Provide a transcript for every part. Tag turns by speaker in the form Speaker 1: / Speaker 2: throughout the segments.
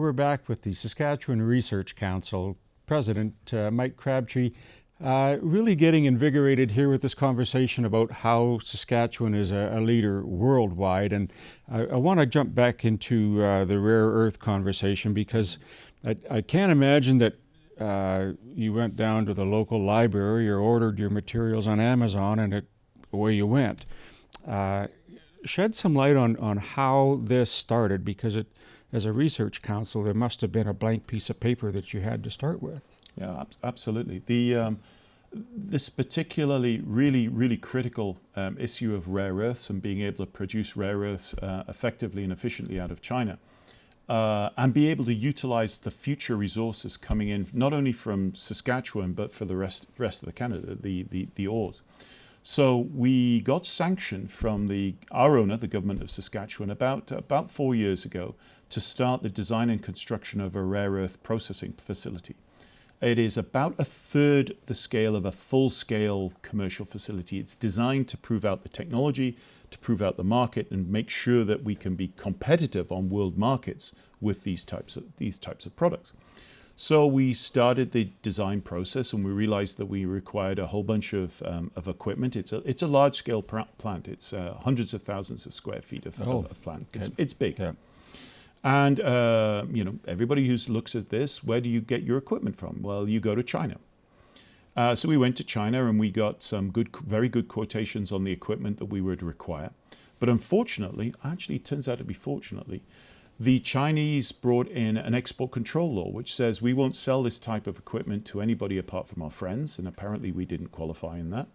Speaker 1: We're back with the Saskatchewan Research Council President, Mike Crabtree, really getting invigorated here with this conversation about how Saskatchewan is a leader worldwide. And I want to jump back into the rare earth conversation because I can't imagine that you went down to the local library or ordered your materials on Amazon and away you went. Shed some light on how this started, because as a research council, there must have been a blank piece of paper that you had to start with.
Speaker 2: Yeah, absolutely. This particularly really critical issue of rare earths and being able to produce rare earths effectively and efficiently out of China, and be able to utilize the future resources coming in, not only from Saskatchewan, but for the rest of the Canada, the ores. So we got sanction from our owner, the government of Saskatchewan, about 4 years ago, to start the design and construction of a rare earth processing facility. It is about a third the scale of a full-scale commercial facility. It's designed to prove out the technology, to prove out the market, and make sure that we can be competitive on world markets with these types of products. So we started the design process, and we realized that we required a whole bunch of equipment. It's a large-scale plant. It's hundreds of thousands of square feet of plant. It's big. Yeah. And everybody who looks at this, where do you get your equipment from? Well, you go to China. So we went to China, and we got some very good quotations on the equipment that we would require. But unfortunately, actually it turns out to be fortunately, the Chinese brought in an export control law which says we won't sell this type of equipment to anybody apart from our friends, and apparently we didn't qualify in that.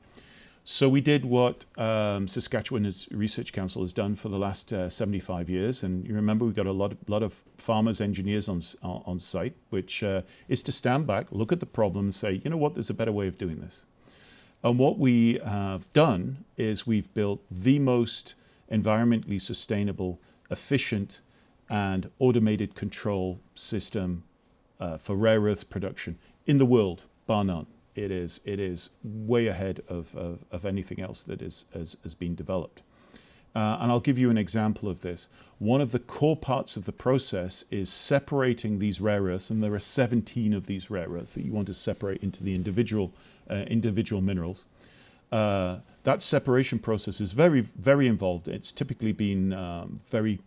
Speaker 2: So we did what Saskatchewan Research Council has done for the last 75 years, and you remember we've got a lot of farmers, engineers on site, which is to stand back, look at the problem, and say, you know what, there's a better way of doing this. And what we have done is we've built the most environmentally sustainable, efficient, and automated control system for rare earths production in the world, bar none. It is way ahead of anything else that has been developed. And I'll give you an example of this. One of the core parts of the process is separating these rare earths, and there are 17 of these rare earths that you want to separate into the individual minerals. That separation process is very, very involved. It's typically been very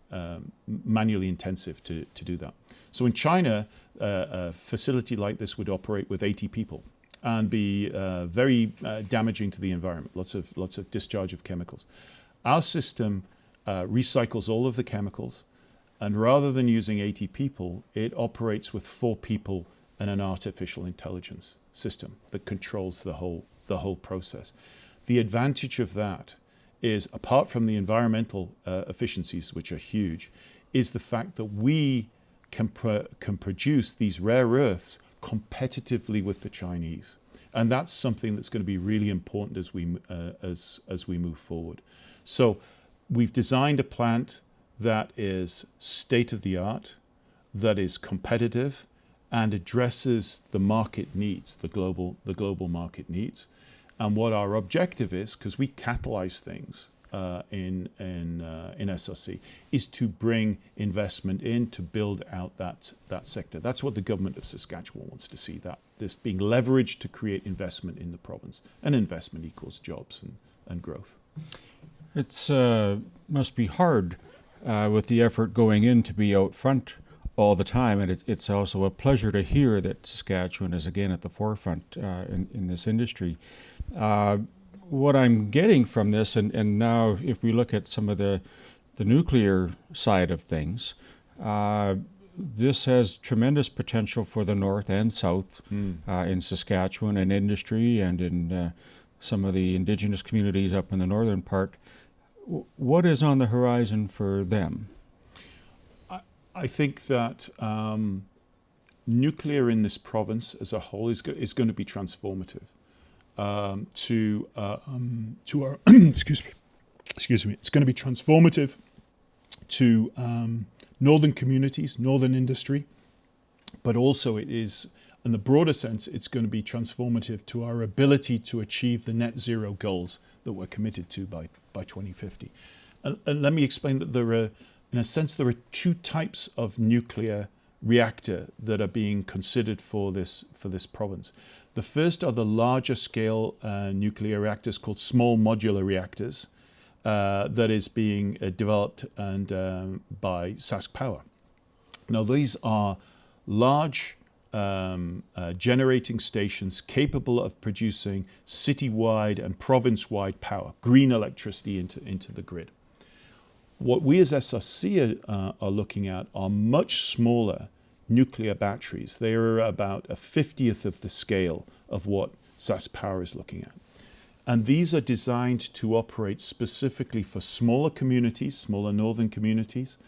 Speaker 2: manually intensive to do that. So in China, a facility like this would operate with 80 people and be very damaging to the environment, lots of discharge of chemicals. Our system recycles all of the chemicals, and rather than using 80 people, it operates with 4 people and an artificial intelligence system that controls the whole process. The advantage of that is, apart from the environmental efficiencies, which are huge, is the fact that we can produce these rare earths competitively with the Chinese, and that's something that's going to be really important as we move forward. So we've designed a plant that is state of the art, that is competitive, and addresses the market needs, the global market needs. And what our objective is, because we catalyze things in SRC, is to bring investment in to build out that sector. That's what the government of Saskatchewan wants to see, that this being leveraged to create investment in the province. And investment equals jobs and growth.
Speaker 1: It's must be hard with the effort going in to be out front all the time, and it's also a pleasure to hear that Saskatchewan is again at the forefront in this industry. What I'm getting from this, and now if we look at some of the nuclear side of things, this has tremendous potential for the north and south in Saskatchewan, in industry and in some of the indigenous communities up in the northern part. What is on the horizon for them?
Speaker 2: I think that nuclear in this province as a whole is going to be transformative to our excuse me. It's going to be transformative to northern communities, northern industry, but also it is, in the broader sense, it's going to be transformative to our ability to achieve the net zero goals that we're committed to by 2050. And let me explain that there are 2 types of nuclear reactor that are being considered for this province. The first are the larger scale nuclear reactors called small modular reactors that is being developed and by SaskPower. Now these are large generating stations capable of producing citywide and province-wide power, green electricity into the grid. What we as SRC are looking at are much smaller nuclear batteries. They are about a 50th of the scale of what SaskPower is looking at. And these are designed to operate specifically for smaller communities, smaller northern communities,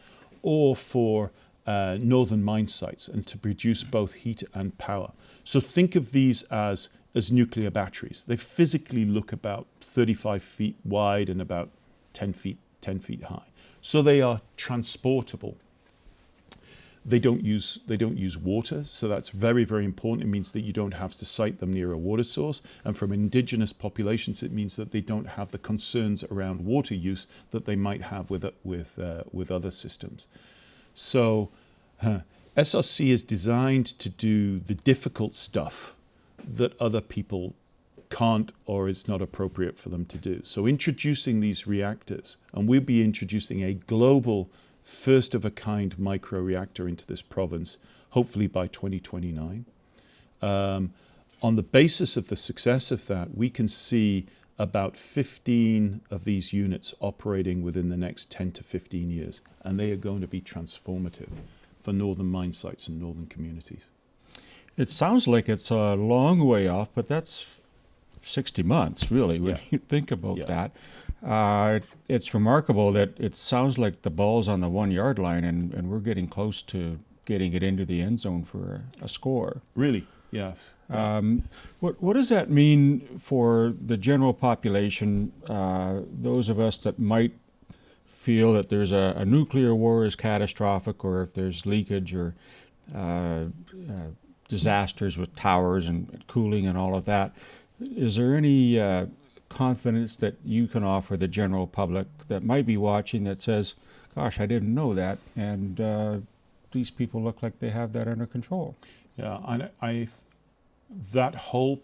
Speaker 2: or for northern mine sites, and to produce both heat and power. So think of these as nuclear batteries. They physically look about 35 feet wide and about 10 feet high. So they are transportable. They don't use water, so that's very, very important. It means that you don't have to site them near a water source. And from indigenous populations, it means that they don't have the concerns around water use that they might have with other systems. So SRC is designed to do the difficult stuff that other people can't or is not appropriate for them to do. So introducing these reactors, and we'll be introducing a global first-of-a-kind microreactor into this province, hopefully by 2029. On the basis of the success of that, we can see about 15 of these units operating within the next 10 to 15 years, and they are going to be transformative for northern mine sites and northern communities.
Speaker 1: It sounds like it's a long way off, but that's 60 months, really, when you think about that. It's remarkable that it sounds like the ball's on the 1 yard line, and we're getting close to getting it into the end zone for a score.
Speaker 2: Really? Yes.
Speaker 1: What does that mean for the general population, those of us that might feel that there's a nuclear war is catastrophic, or if there's leakage or disasters with towers and cooling and all of that? Is there any confidence that you can offer the general public that might be watching that says, gosh, I didn't know that, and these people look like they have that under control?
Speaker 2: Yeah, that whole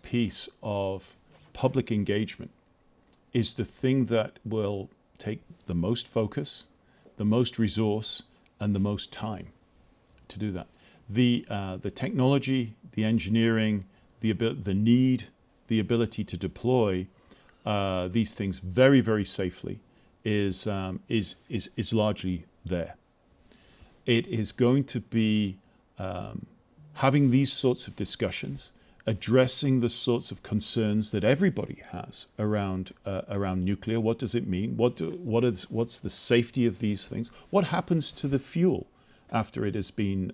Speaker 2: piece of public engagement is the thing that will take the most focus, the most resource, and the most time to do that. The technology, the engineering, the need, the ability to deploy these things very, very safely is largely there. It is going to be having these sorts of discussions, addressing the sorts of concerns that everybody has around nuclear. What does it mean? What's the safety of these things? What happens to the fuel after it has been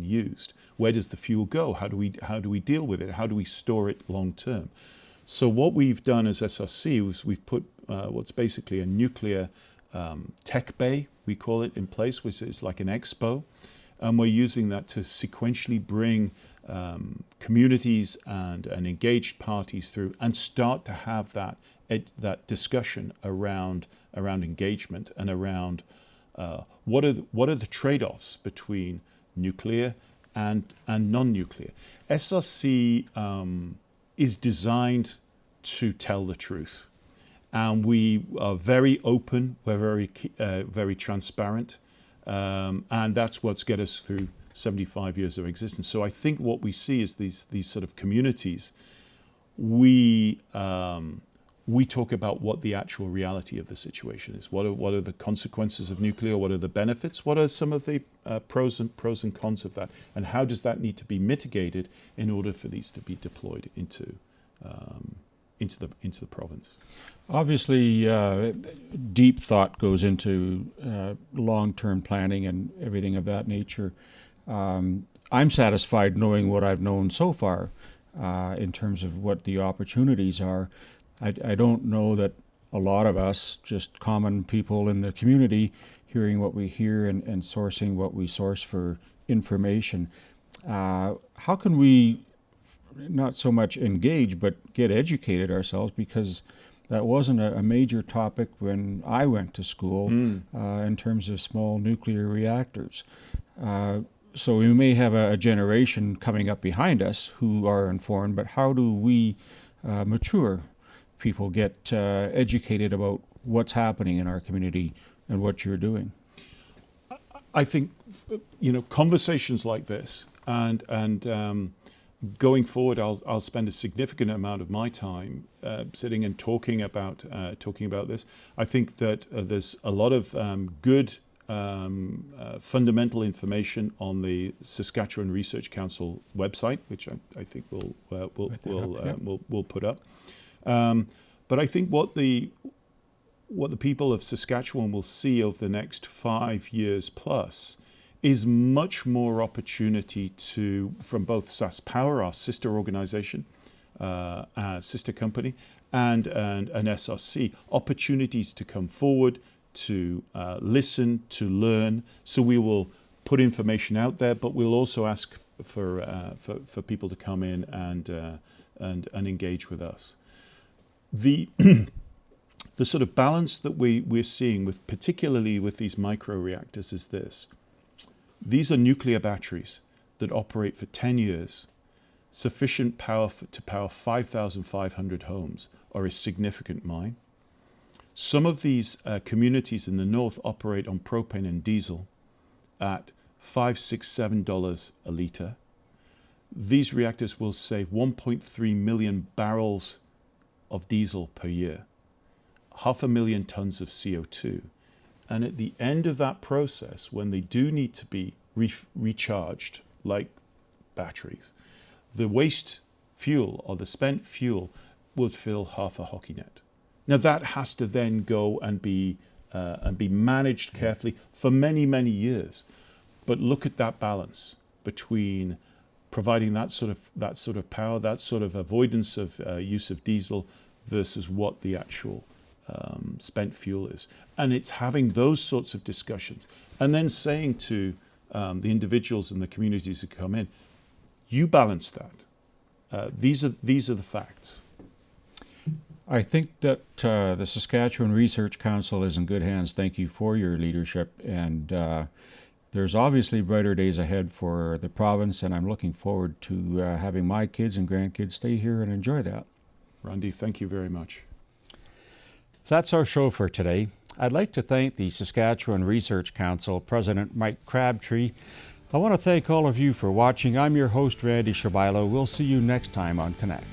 Speaker 2: used? Where does the fuel go? How do we deal with it? How do we store it long term? So what we've done as SRC is we've put what's basically a nuclear tech bay, we call it, in place, which is like an expo, and we're using that to sequentially bring communities and engaged parties through and start to have that discussion around engagement and around what are the trade-offs between nuclear and non-nuclear. SRC is designed to tell the truth, and we are very open. We're very transparent, and that's what's get us through 75 years of existence. So I think what we see is these sort of communities. We talk about what the actual reality of the situation is. What are the consequences of nuclear? What are the benefits? What are some of the pros and cons of that? And how does that need to be mitigated in order for these to be deployed into the province?
Speaker 1: Obviously, deep thought goes into long-term planning and everything of that nature. I'm satisfied knowing what I've known so far in terms of what the opportunities are. I don't know that a lot of us, just common people in the community, hearing what we hear and sourcing what we source for information, how can we not so much engage but get educated ourselves, because that wasn't a major topic when I went to school in terms of small nuclear reactors. So we may have a generation coming up behind us who are informed, but how do we mature people, get educated about what's happening in our community and what you're doing?
Speaker 2: I think, conversations like this and going forward, I'll spend a significant amount of my time sitting and talking about this. I think that there's a lot of good fundamental information on the Saskatchewan Research Council website, which I think we'll put up. But I think what the people of Saskatchewan will see over the next 5 years plus is much more opportunity from both SaskPower, our sister organization, sister company, and an SRC, opportunities to come forward, to listen, to learn. So we will put information out there, but we'll also ask for people to come in and engage with us. The the sort of balance that we're seeing particularly with these microreactors is this. These are nuclear batteries that operate for 10 years, sufficient power to power 5,500 homes or a significant mine. Some of these communities in the north operate on propane and diesel at $5, $6, $7 a litre. These reactors will save 1.3 million barrels of diesel per year, 500,000 tons of CO2. And at the end of that process, when they do need to be recharged, like batteries, the waste fuel or the spent fuel would fill half a hockey net. Now that has to then go and be managed carefully for many, many years. But look at that balance between providing that sort of power, that sort of avoidance of use of diesel versus what the actual spent fuel is. And it's having those sorts of discussions and then saying to the individuals and the communities that come in, you balance that. These are the facts.
Speaker 1: I think that the Saskatchewan Research Council is in good hands. Thank you for your leadership. And there's obviously brighter days ahead for the province, and I'm looking forward to having my kids and grandkids stay here and enjoy that.
Speaker 2: Randy, thank you very much.
Speaker 1: That's our show for today. I'd like to thank the Saskatchewan Research Council President Mike Crabtree. I want to thank all of you for watching. I'm your host, Randy Shabilo. We'll see you next time on Connect.